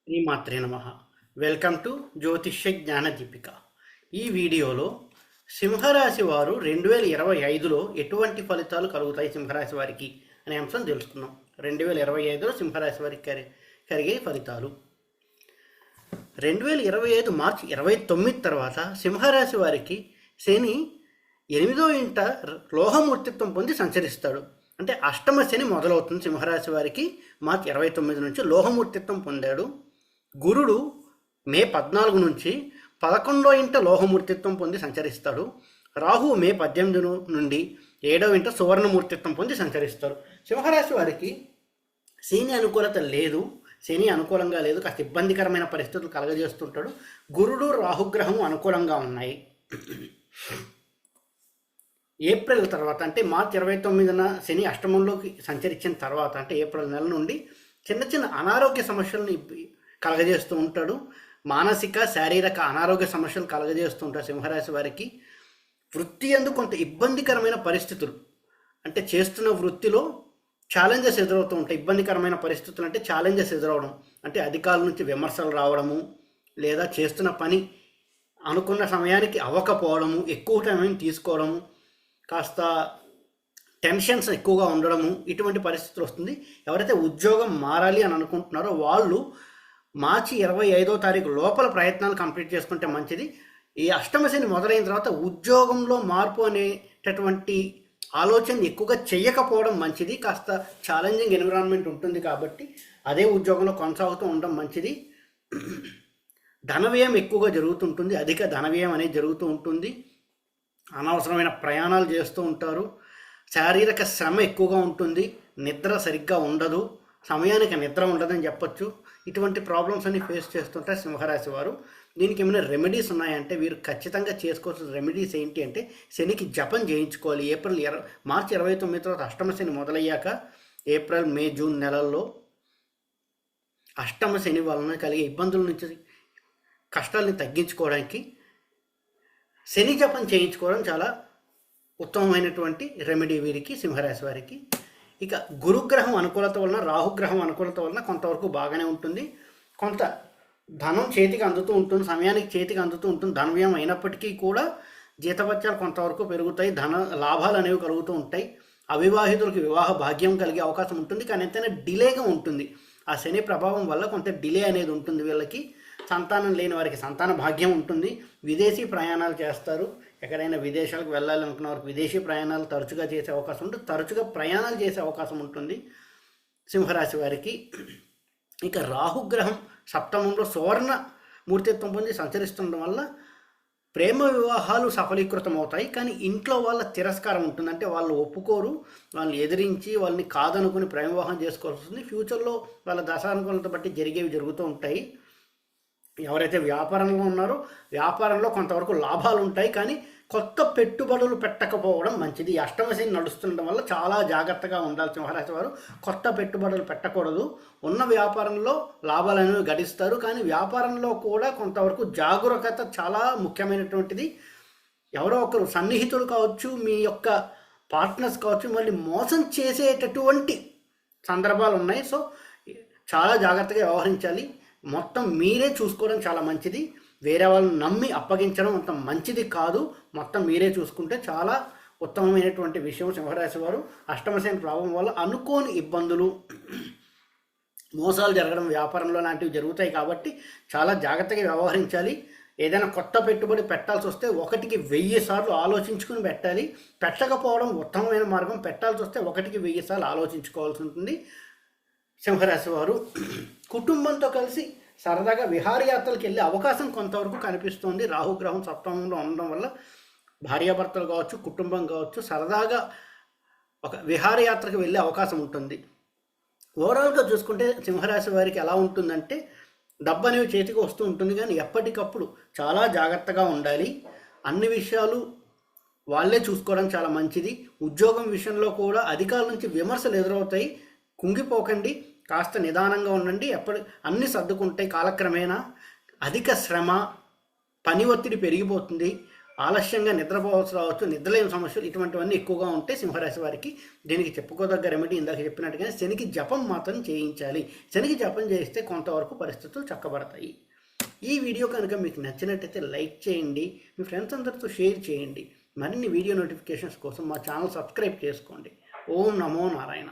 శ్రీమాత్రే నమః. Welcome to జ్యోతిష్య జ్ఞాన దీపిక. ఈ వీడియోలో సింహరాశి వారు 2025లో ఎటువంటి ఫలితాలు కలుగుతాయి సింహరాశి వారికి అనే అంశం తెలుసుకుందాం. 2025లో సింహరాశి వారికి కలిగే ఫలితాలు. 2025 మార్చి 29 తర్వాత సింహరాశి వారికి శని 8వ ఇంట లోహమూర్తిత్వం పొంది సంచరిస్తాడు. అంటే అష్టమ శని మొదలవుతుంది సింహరాశి వారికి. మార్చి 29 నుంచి లోహమూర్తిత్వం పొందాడు. గురుడు మే 14 నుంచి 11వ ఇంట లోహమూర్తిత్వం పొంది సంచరిస్తాడు. రాహు మే 18 నుండి 7వ ఇంట సువర్ణమూర్తిత్వం పొంది సంచరిస్తారు. సింహరాశి వారికి శని అనుకూలత లేదు, శని అనుకూలంగా లేదు, కాస్త ఇబ్బందికరమైన పరిస్థితులు కలగజేస్తుంటాడు. గురుడు రాహుగ్రహము అనుకూలంగా ఉన్నాయి. ఏప్రిల్ తర్వాత అంటే మార్చి 29న శని అష్టమంలోకి సంచరించిన తర్వాత అంటే ఏప్రిల్ నెల నుండి చిన్న చిన్న అనారోగ్య సమస్యలను కలగజేస్తూ ఉంటాడు. మానసిక శారీరక అనారోగ్య సమస్యలు కలగజేస్తూ ఉంటారు సింహరాశి వారికి. వృత్తి యందు కొంత ఇబ్బందికరమైన పరిస్థితులు, అంటే చేస్తున్న వృత్తిలో ఛాలెంజెస్ ఎదురవుతూ ఉంటాయి. ఇబ్బందికరమైన పరిస్థితులు అంటే ఛాలెంజెస్ ఎదురవడం, అంటే అధికారుల నుంచి విమర్శలు రావడము, లేదా చేస్తున్న పని అనుకున్న సమయానికి అవ్వకపోవడము, ఎక్కువ టైం తీసుకోవడము, కాస్త టెన్షన్స్ ఎక్కువగా ఉండడము, ఇటువంటి పరిస్థితులు వస్తుంది. ఎవరైతే ఉద్యోగం మారాలి అని అనుకుంటున్నారో వాళ్ళు మార్చి 25వ తారీఖు లోపల ప్రయత్నాలు కంప్లీట్ చేసుకుంటే మంచిది. ఈ అష్టమ శని మొదలైన తర్వాత ఉద్యోగంలో మార్పు అనేటటువంటి ఆలోచన ఎక్కువగా చెయ్యకపోవడం మంచిది. కాస్త ఛాలెంజింగ్ ఎన్విరాన్మెంట్ ఉంటుంది కాబట్టి అదే ఉద్యోగంలో కొనసాగుతూ ఉండడం మంచిది. ధనవ్యయం ఎక్కువగా జరుగుతుంటుంది, అధిక ధనవ్యయం అనేది జరుగుతూ ఉంటుంది. అనవసరమైన ప్రయాణాలు చేస్తూ ఉంటారు. శారీరక శ్రమ ఎక్కువగా ఉంటుంది, నిద్ర సరిగ్గా ఉండదు, సమయానికి నిద్ర ఉండదని చెప్పొచ్చు. ఇటువంటి ప్రాబ్లమ్స్ అన్ని ఫేస్ చేస్తుంటారు సింహరాశి వారు. దీనికి ఏమైనా రెమెడీస్ ఉన్నాయంటే వీరు ఖచ్చితంగా చేసుకోవాల్సిన రెమెడీస్ ఏంటి అంటే శనికి జపం చేయించుకోవాలి. మార్చి 29 తర్వాత అష్టమ శని మొదలయ్యాక ఏప్రిల్ మే జూన్ నెలల్లో అష్టమ శని వలన కలిగే ఇబ్బందుల నుంచి కష్టాలని తగ్గించుకోవడానికి శని జపం చేయించుకోవడం చాలా ఉత్తమమైనటువంటి రెమెడీ వీరికి సింహరాశి వారికి. ఇక గురుగ్రహం అనుకూలత వలన రాహుగ్రహం అనుకూలత వలన కొంతవరకు బాగానే ఉంటుంది. కొంత ధనం చేతికి అందుతూ ఉంటుంది, సమయానికి చేతికి అందుతూ ఉంటుంది. ధనవ్యయం అయినప్పటికీ కూడా జీతభత్యాలు కొంతవరకు పెరుగుతాయి, ధన లాభాలు అనేవి కలుగుతూ ఉంటాయి. అవివాహితులకు వివాహ భాగ్యం కలిగే అవకాశం ఉంటుంది, కానీ ఎంతైనా డిలేగా ఉంటుంది. ఆ శని ప్రభావం వల్ల కొంత డిలే అనేది ఉంటుంది వీళ్ళకి. సంతానం లేని వారికి సంతాన భాగ్యం ఉంటుంది. విదేశీ ప్రయాణాలు చేస్తారు. ఎక్కడైనా విదేశాలకు వెళ్ళాలనుకున్న వారికి విదేశీ ప్రయాణాలు తరచుగా చేసే అవకాశం ఉంటుంది, తరచుగా ప్రయాణాలు చేసే అవకాశం ఉంటుంది సింహరాశి వారికి. ఇక రాహుగ్రహం సప్తమంలో సువర్ణ మూర్తిత్వం పొంది సంచరిస్తుండడం వల్ల ప్రేమ వివాహాలు సఫలీకృతం అవుతాయి, కానీ ఇంట్లో వాళ్ళ తిరస్కారం ఉంటుంది. అంటే వాళ్ళు ఒప్పుకోరు, వాళ్ళని ఎదిరించి వాళ్ళని కాదనుకుని ప్రేమ వివాహం చేసుకోవాల్సి వస్తుంది. ఫ్యూచర్లో వాళ్ళ దశానుకూలత బట్టి జరిగేవి జరుగుతూ ఉంటాయి. ఎవరైతే వ్యాపారంలో ఉన్నారో వ్యాపారంలో కొంతవరకు లాభాలు ఉంటాయి, కానీ కొత్త పెట్టుబడులు పెట్టకపోవడం మంచిది. ఈ అష్టమ శని నడుస్తుండడం వల్ల చాలా జాగ్రత్తగా ఉండాలి సింహరాశి వారు. కొత్త పెట్టుబడులు పెట్టకూడదు. ఉన్న వ్యాపారంలో లాభాలు అనేవి గడిస్తారు, కానీ వ్యాపారంలో కూడా కొంతవరకు జాగరూకత చాలా ముఖ్యమైనటువంటిది. ఎవరో ఒకరు సన్నిహితులు కావచ్చు, మీ యొక్క పార్ట్నర్స్ కావచ్చు, మళ్ళీ మోసం చేసేటటువంటి సందర్భాలు ఉన్నాయి. సో చాలా జాగ్రత్తగా వ్యవహరించాలి. మొత్తం మీరే చూసుకోవడం చాలా మంచిది. వేరే వాళ్ళని నమ్మి అప్పగించడం అంత మంచిది కాదు. మొత్తం మీరే చూసుకుంటే చాలా ఉత్తమమైనటువంటి విషయం సింహరాశి వారు. అష్టమశని ప్రభావం వల్ల అనుకోని ఇబ్బందులు, మోసాలు జరగడం వ్యాపారంలో లాంటివి జరుగుతాయి కాబట్టి చాలా జాగ్రత్తగా వ్యవహరించాలి. ఏదైనా కొత్త పెట్టుబడి పెట్టాల్సి వస్తే 1కి 1000 సార్లు ఆలోచించుకుని పెట్టాలి. పెట్టకపోవడం ఉత్తమమైన మార్గం. పెట్టాల్సి వస్తే 1కి 1000 సార్లు ఆలోచించుకోవాల్సి ఉంటుంది సింహరాశి వారు. కుటుంబంతో కలిసి సరదాగా విహారయాత్రలకు వెళ్ళే అవకాశం కొంతవరకు కనిపిస్తుంది. రాహుగ్రహం సప్తమంలో ఉండడం వల్ల భార్యాభర్తలు కావచ్చు, కుటుంబం కావచ్చు, సరదాగా ఒక విహారయాత్రకు వెళ్ళే అవకాశం ఉంటుంది. ఓవరాల్గా చూసుకుంటే సింహరాశి వారికి ఎలా ఉంటుందంటే డబ్బు అనేవి చేతికి వస్తూ ఉంటుంది, కానీ ఎప్పటికప్పుడు చాలా జాగ్రత్తగా ఉండాలి. అన్ని విషయాలు వాళ్ళే చూసుకోవడం చాలా మంచిది. ఉద్యోగం విషయంలో కూడా అధికారుల నుంచి విమర్శలు ఎదురవుతాయి, కుంగిపోకండి, కాస్త నిదానంగా ఉండండి. అన్నీ సర్దుకుంటాయి కాలక్రమేణా. అధిక శ్రమ, పని ఒత్తిడి పెరిగిపోతుంది, ఆలస్యంగా నిద్రపోవచ్చు రావచ్చు, నిద్రలేని సమస్యలు ఇటువంటివన్నీ ఎక్కువగా ఉంటే సింహరాశి వారికి దీనికి చెప్పుకోదగ్గ రెమెడీ ఇందాక చెప్పినట్టుగానే శనికి జపం మాత్రం చేయించాలి. శనికి జపం చేస్తే కొంతవరకు పరిస్థితులు చక్కబడతాయి. ఈ వీడియో కనుక మీకు నచ్చినట్టయితే లైక్ చేయండి, మీ ఫ్రెండ్స్ అందరితో షేర్ చేయండి. మరిన్ని వీడియో నోటిఫికేషన్స్ కోసం మా ఛానల్ సబ్స్క్రైబ్ చేసుకోండి. ఓం నమో నారాయణ.